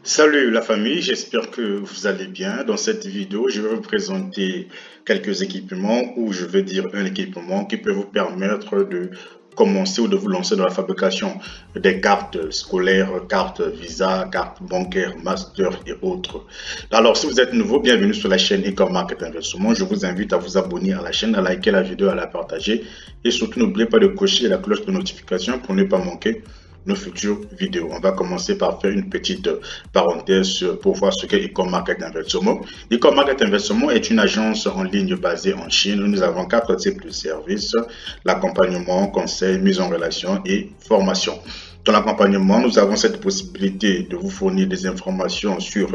Salut la famille, j'espère que vous allez bien. Dans cette vidéo, je vais vous présenter quelques équipements ou je vais dire un équipement qui peut vous permettre de commencer ou de vous lancer dans la fabrication des cartes scolaires, cartes Visa, cartes bancaires, Master et autres. Alors, si vous êtes nouveau, bienvenue sur la chaîne E-Com Market Investissement. Je vous invite à vous abonner à la chaîne, à liker la vidéo, à la partager et surtout n'oubliez pas de cocher la cloche de notification pour ne pas manquer nos futures vidéos. On va commencer par faire une petite parenthèse pour voir ce qu'est E-Com Market Investissement. E-Com Market Investissement est une agence en ligne basée en Chine. Nous avons 4 types de services: l'accompagnement, conseil, mise en relation et formation. Dans l'accompagnement, nous avons cette possibilité de vous fournir des informations sur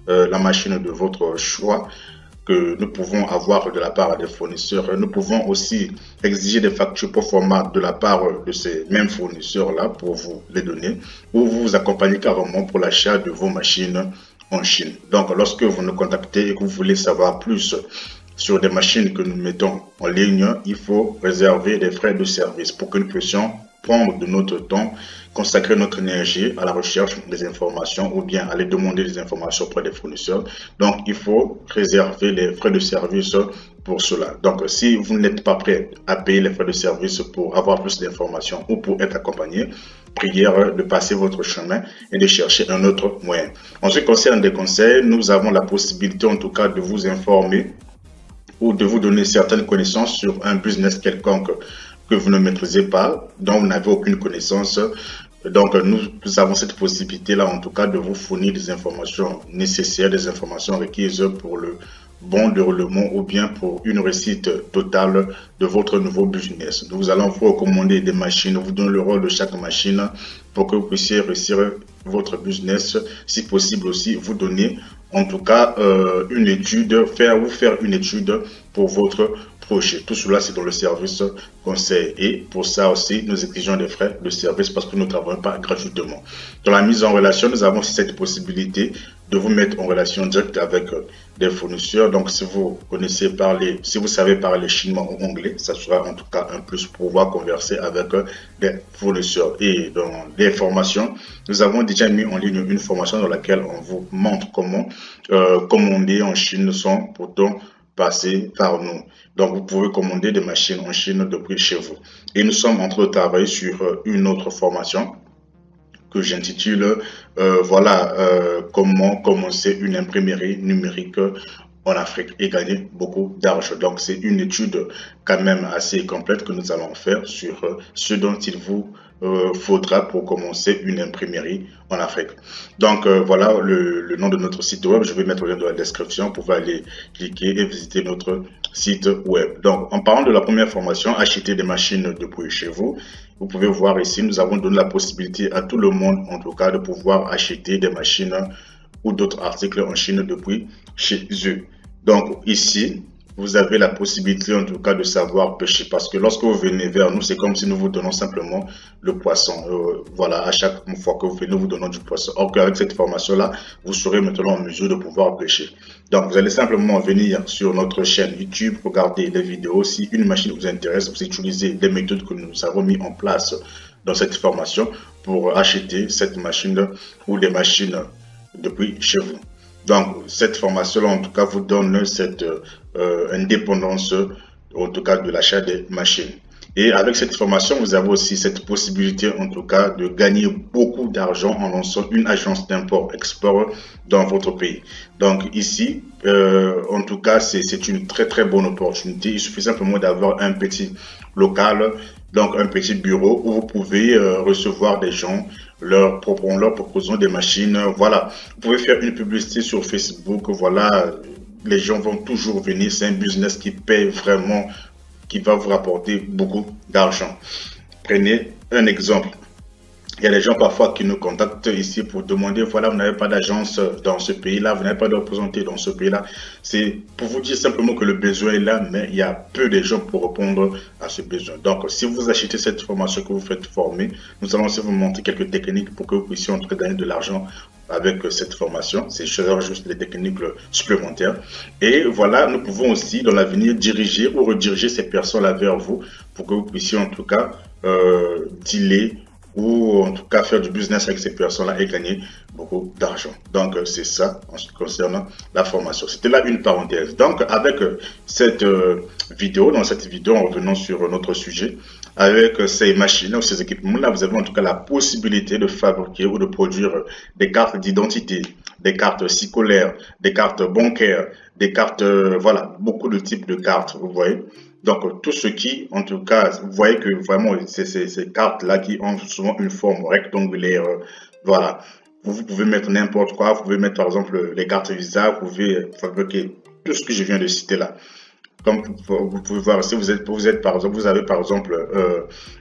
la machine de votre choix que nous pouvons avoir de la part des fournisseurs. Nous pouvons aussi exiger des factures pro forma de la part de ces mêmes fournisseurs-là pour vous les donner ou vous accompagner carrément pour l'achat de vos machines en Chine. Donc, lorsque vous nous contactez et que vous voulez savoir plus sur des machines que nous mettons en ligne, il faut réserver des frais de service pour que nous puissions prendre de notre temps, consacrer notre énergie à la recherche des informations ou bien aller demander des informations auprès des fournisseurs. Donc, il faut réserver les frais de service pour cela. Donc, si vous n'êtes pas prêt à payer les frais de service pour avoir plus d'informations ou pour être accompagné, prière de passer votre chemin et de chercher un autre moyen. En ce qui concerne des conseils, nous avons la possibilité en tout cas de vous informer ou de vous donner certaines connaissances sur un business quelconque que vous ne maîtrisez pas, dont vous n'avez aucune connaissance. Donc, nous avons cette possibilité-là, en tout cas, de vous fournir des informations nécessaires, des informations requises pour le bon déroulement ou bien pour une réussite totale de votre nouveau business. Nous allons vous recommander des machines, vous donner le rôle de chaque machine pour que vous puissiez réussir votre business. Si possible aussi, vous donner en tout cas une étude, vous faire une étude pour votre projet. Tout cela, c'est dans le service conseil. Et pour ça aussi, nous exigeons des frais de service parce que nous ne travaillons pas gratuitement. Dans la mise en relation, nous avons aussi cette possibilité de vous mettre en relation directe avec des fournisseurs. Donc, si vous connaissez parler, si vous savez parler chinois ou anglais, ça sera en tout cas un plus pour pouvoir converser avec des fournisseurs. Et dans les formations, nous avons déjà mis en ligne une formation dans laquelle on vous montre comment commander en Chine sans pourtant passer par nous. Donc, vous pouvez commander des machines en Chine depuis chez vous. Et nous sommes en train de travailler sur une autre formation que j'intitule comment commencer une imprimerie numérique en Afrique et gagner beaucoup d'argent. Donc, c'est une étude quand même assez complète que nous allons faire sur ce dont il vous faudra pour commencer une imprimerie en Afrique. Donc, voilà le nom de notre site web. Je vais mettre le lien dans la description. Vous pouvez aller cliquer et visiter notre site web. Donc, en parlant de la première formation, acheter des machines depuis chez vous. Vous pouvez voir ici, nous avons donné la possibilité à tout le monde, en tout cas, de pouvoir acheter des machines ou d'autres articles en Chine depuis chez eux. Donc, ici, vous avez la possibilité, en tout cas, de savoir pêcher. Parce que lorsque vous venez vers nous, c'est comme si nous vous donnons simplement le poisson. Voilà, à chaque fois que vous venez, nous vous donnons du poisson. Or qu'avec cette formation-là, vous serez maintenant en mesure de pouvoir pêcher. Donc, vous allez simplement venir sur notre chaîne YouTube, regarder des vidéos. Si une machine vous intéresse, vous utilisez les méthodes que nous avons mis en place dans cette formation pour acheter cette machine ou des machines depuis chez vous. Donc, cette formation-là, en tout cas, vous donne cette indépendance, en tout cas, de l'achat des machines. Et avec cette formation, vous avez aussi cette possibilité, en tout cas, de gagner beaucoup d'argent en lançant une agence d'import-export dans votre pays. Donc, ici, en tout cas, c'est une très bonne opportunité. Il suffit simplement d'avoir un petit local, donc un petit bureau où vous pouvez recevoir des gens, leur proposant des machines. Voilà, vous pouvez faire une publicité sur Facebook. Voilà, les gens vont toujours venir. C'est un business qui paye vraiment, qui va vous rapporter beaucoup d'argent. Prenez un exemple. Il y a des gens parfois qui nous contactent ici pour demander, voilà, vous n'avez pas d'agence dans ce pays-là, vous n'avez pas de représenté dans ce pays-là. C'est pour vous dire simplement que le besoin est là, mais il y a peu de gens pour répondre à ce besoin. Donc, si vous achetez cette formation que vous faites former, nous allons aussi vous montrer quelques techniques pour que vous puissiez en tout cas gagner de l'argent avec cette formation. C'est juste des techniques supplémentaires. Et voilà, nous pouvons aussi dans l'avenir diriger ou rediriger ces personnes-là vers vous pour que vous puissiez en tout cas dealer ou en tout cas faire du business avec ces personnes-là et gagner beaucoup d'argent. Donc, c'est ça en ce qui concerne la formation. C'était là une parenthèse. Donc, avec cette vidéo, dans cette vidéo, en revenant sur notre sujet, avec ces machines ou ces équipements-là, vous avez en tout cas la possibilité de fabriquer ou de produire des cartes d'identité, des cartes scolaires, des cartes bancaires, des cartes, voilà, beaucoup de types de cartes, vous voyez. Donc, tout ce qui, en tout cas, vous voyez que vraiment, ces cartes-là qui ont souvent une forme rectangulaire, voilà. Vous pouvez mettre n'importe quoi, vous pouvez mettre par exemple les cartes Visa, vous pouvez fabriquer tout ce que je viens de citer là. Comme vous pouvez voir, si vous êtes par exemple, vous avez par exemple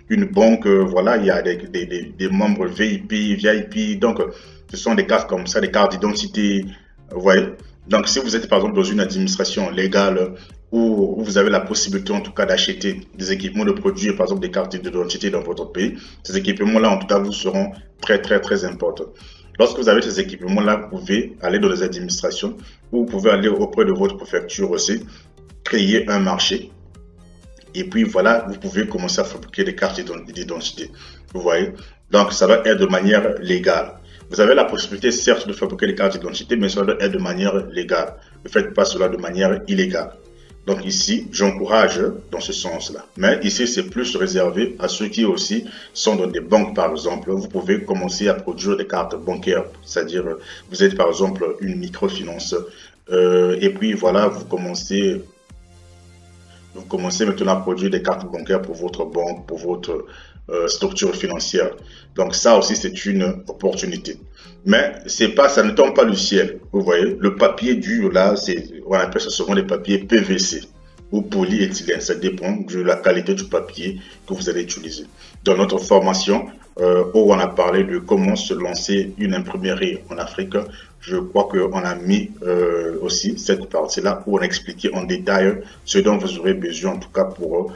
une banque, voilà, il y a des membres VIP, donc ce sont des cartes comme ça, des cartes d'identité, vous voyez. Donc si vous êtes par exemple dans une administration légale où vous avez la possibilité en tout cas d'acheter des équipements, de produire par exemple des cartes d'identité dans votre pays, ces équipements-là en tout cas vous seront très importants. Lorsque vous avez ces équipements-là, vous pouvez aller dans les administrations ou vous pouvez aller auprès de votre préfecture aussi, créer un marché et puis voilà, vous pouvez commencer à fabriquer des cartes d'identité. Vous voyez, donc ça va être de manière légale. Vous avez la possibilité certes de fabriquer des cartes d'identité, mais ça doit être de manière légale. Ne faites pas cela de manière illégale. Donc ici, j'encourage dans ce sens-là. Mais ici, c'est plus réservé à ceux qui aussi sont dans des banques, par exemple. Vous pouvez commencer à produire des cartes bancaires, c'est-à-dire vous êtes par exemple une microfinance et puis voilà, vous commencez maintenant à produire des cartes bancaires pour votre banque, pour votre structure financière. Donc ça aussi, c'est une opportunité. Mais ça ne tombe pas du ciel. Vous voyez, le papier dur là, on appelle ça souvent des papiers PVC ou polyéthylène. Ça dépend de la qualité du papier que vous allez utiliser. Dans notre formation, où on a parlé de comment se lancer une imprimerie en Afrique, je crois qu'on a mis aussi cette partie-là où on a expliqué en détail ce dont vous aurez besoin en tout cas pour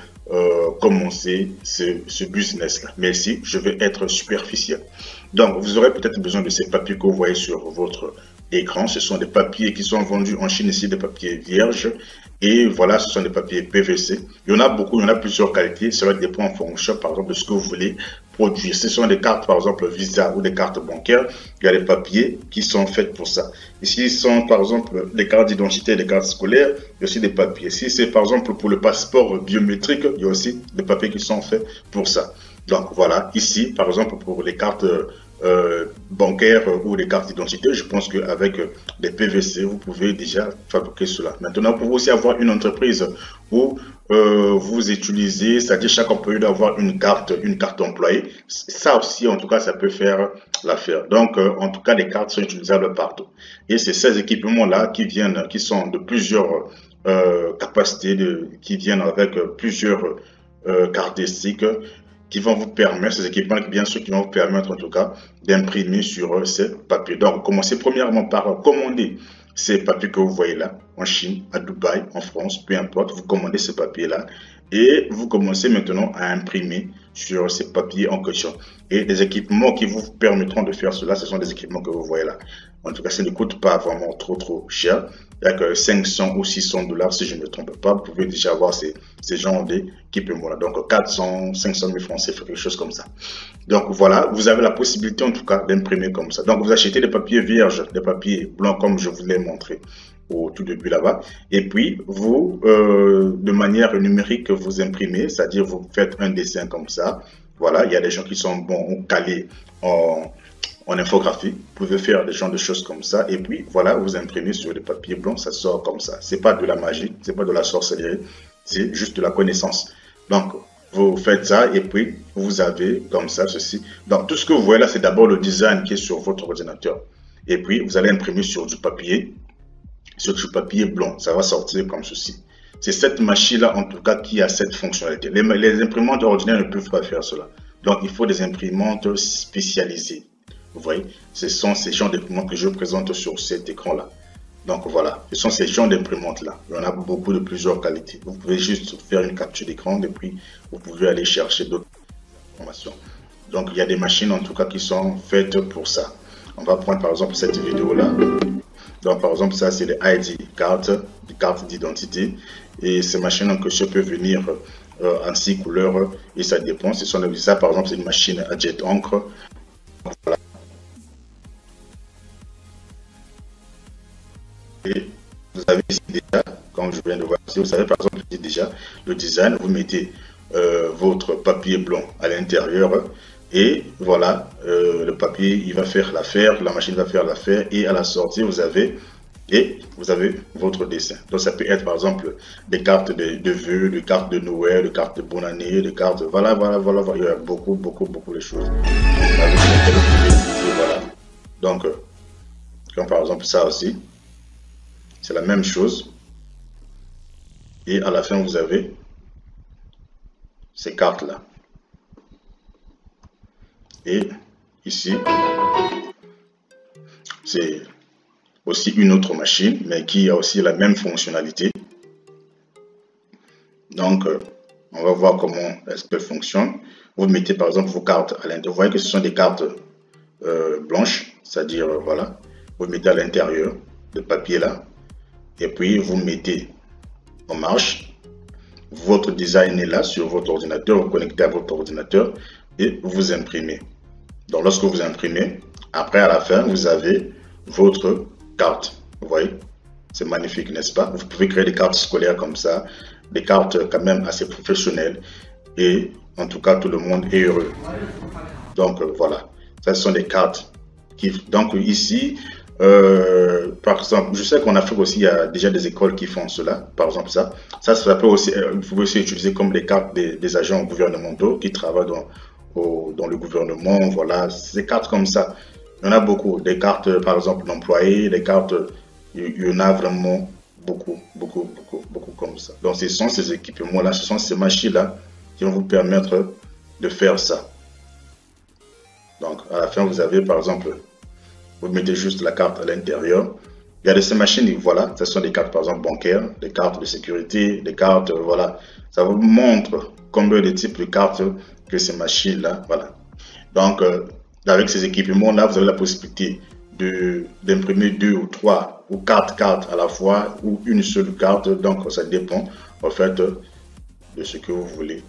commencer ce business-là. Mais ici, je vais être superficiel. Donc, vous aurez peut-être besoin de ces papiers que vous voyez sur votre écran. Ce sont des papiers qui sont vendus en Chine ici, des papiers vierges. Et voilà, ce sont des papiers PVC. Il y en a beaucoup, il y en a plusieurs qualités. Cela dépend en fonction, par exemple, de ce que vous voulez produire. Ce sont des cartes, par exemple, Visa ou des cartes bancaires. Il y a des papiers qui sont faits pour ça. Ici, ce sont, par exemple, des cartes d'identité, des cartes scolaires. Il y a aussi des papiers. Si c'est, par exemple, pour le passeport biométrique, il y a aussi des papiers qui sont faits pour ça. Donc, voilà. Ici, par exemple, pour les cartes bancaires ou des cartes d'identité, je pense qu'avec des PVC, vous pouvez déjà fabriquer cela. Maintenant, vous pouvez aussi avoir une entreprise où vous utilisez, c'est-à-dire chaque employé doit avoir une carte employée. Ça aussi, en tout cas, ça peut faire l'affaire. Donc, en tout cas, les cartes sont utilisables partout. Et c'est ces équipements-là qui sont de plusieurs capacités, qui viennent avec plusieurs caractéristiques qui vont vous permettre, ces équipements, bien sûr, qui vont vous permettre en tout cas d'imprimer sur ces papiers. Donc, commencez premièrement par commander ces papiers que vous voyez là, en Chine, à Dubaï, en France, peu importe, vous commandez ces papiers-là et vous commencez maintenant à imprimer sur ces papiers en question. Et les équipements qui vous permettront de faire cela, ce sont des équipements que vous voyez là. En tout cas, ça ne coûte pas vraiment trop cher. Il n'y a que 500 ou 600 dollars, si je ne me trompe pas. Vous pouvez déjà avoir ces genres d'équipements-là. Donc, 400, 500 000 francs, c'est quelque chose comme ça. Donc, voilà, vous avez la possibilité, en tout cas, d'imprimer comme ça. Donc, vous achetez des papiers vierges, des papiers blancs, comme je vous l'ai montré au tout début là-bas. Et puis, vous, de manière numérique, vous imprimez, c'est-à-dire vous faites un dessin comme ça. Voilà, il y a des gens qui sont bons, calés en infographie, vous pouvez faire des genres de choses comme ça et puis voilà, vous imprimez sur des papiers blancs, ça sort comme ça. C'est pas de la magie, c'est pas de la sorcellerie, c'est juste de la connaissance. Donc, vous faites ça et puis vous avez comme ça ceci. Donc, tout ce que vous voyez là, c'est d'abord le design qui est sur votre ordinateur. Et puis, vous allez imprimer sur du papier blanc. Ça va sortir comme ceci. C'est cette machine-là, en tout cas, qui a cette fonctionnalité. Les imprimantes ordinaires ne peuvent pas faire cela. Donc, il faut des imprimantes spécialisées. Vous voyez, ce sont ces genres d'imprimantes que je présente sur cet écran-là. Donc voilà, ce sont ces genres d'imprimantes-là. Il y en a beaucoup de plusieurs qualités. Vous pouvez juste faire une capture d'écran et puis vous pouvez aller chercher d'autres informations. Donc il y a des machines en tout cas qui sont faites pour ça. On va prendre par exemple cette vidéo-là. Donc par exemple, ça c'est les ID cartes, des cartes d'identité. Et ces machines en question peuvent venir en 6 couleurs et ça dépend. Ça par exemple, c'est une machine à jet encre. Voilà. ici déjà, comme je viens de voir ici, vous savez par exemple ici déjà le design, vous mettez votre papier blanc à l'intérieur et voilà, le papier il va faire l'affaire, la machine va faire l'affaire et à la sortie vous avez votre dessin. Donc ça peut être par exemple des cartes de vœux, des cartes de Noël, des cartes de bonne année, des cartes, voilà, il y a beaucoup de choses. Voilà. Donc, comme par exemple ça aussi, c'est la même chose. Et à la fin, vous avez ces cartes-là. Et ici, c'est aussi une autre machine, mais qui a aussi la même fonctionnalité. Donc, on va voir comment est-ce qu'elle fonctionne. Vous mettez par exemple vos cartes à l'intérieur. Vous voyez que ce sont des cartes blanches, c'est-à-dire, voilà, vous mettez à l'intérieur le papier là, et puis vous mettez en marche. Votre design est là sur votre ordinateur, vous connectez à votre ordinateur et vous imprimez. Donc, lorsque vous imprimez, après à la fin, vous avez votre carte. Vous voyez, c'est magnifique, n'est-ce pas? Vous pouvez créer des cartes scolaires comme ça, des cartes quand même assez professionnelles et en tout cas, tout le monde est heureux. Donc, voilà, ce sont des cartes qui... Donc, ici, par exemple, je sais qu'en Afrique aussi, il y a déjà des écoles qui font cela. Par exemple, ça peut aussi, vous pouvez aussi utiliser comme des cartes des agents gouvernementaux qui travaillent dans le gouvernement. Voilà, ces cartes comme ça. Il y en a beaucoup. Des cartes, par exemple, d'employés, des cartes, il y en a vraiment beaucoup comme ça. Donc, ce sont ces équipements-là, ce sont ces machines-là qui vont vous permettre de faire ça. Donc, à la fin, vous avez, par exemple, vous mettez juste la carte à l'intérieur. Il y a de ces machines, voilà, ce sont des cartes par exemple bancaires, des cartes de sécurité, des cartes, voilà. Ça vous montre combien de types de cartes que ces machines-là, voilà. Donc, avec ces équipements-là, vous avez la possibilité d'imprimer 2 ou 3 ou 4 cartes à la fois ou une seule carte. Donc, ça dépend en fait de ce que vous voulez.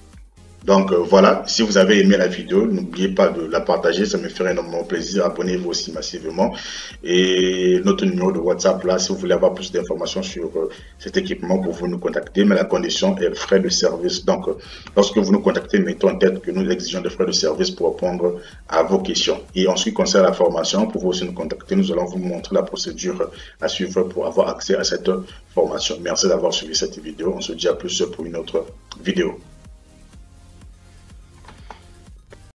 Donc voilà, si vous avez aimé la vidéo, n'oubliez pas de la partager, ça me ferait énormément plaisir. Abonnez-vous aussi massivement. Et notre numéro de WhatsApp là, si vous voulez avoir plus d'informations sur cet équipement, pour vous nous contacter, mais la condition est le frais de service. Donc lorsque vous nous contactez, mettons en tête que nous exigeons des frais de service pour répondre à vos questions. Et en ce qui concerne la formation, pour vous aussi nous contacter, nous allons vous montrer la procédure à suivre pour avoir accès à cette formation. Merci d'avoir suivi cette vidéo. On se dit à plus pour une autre vidéo.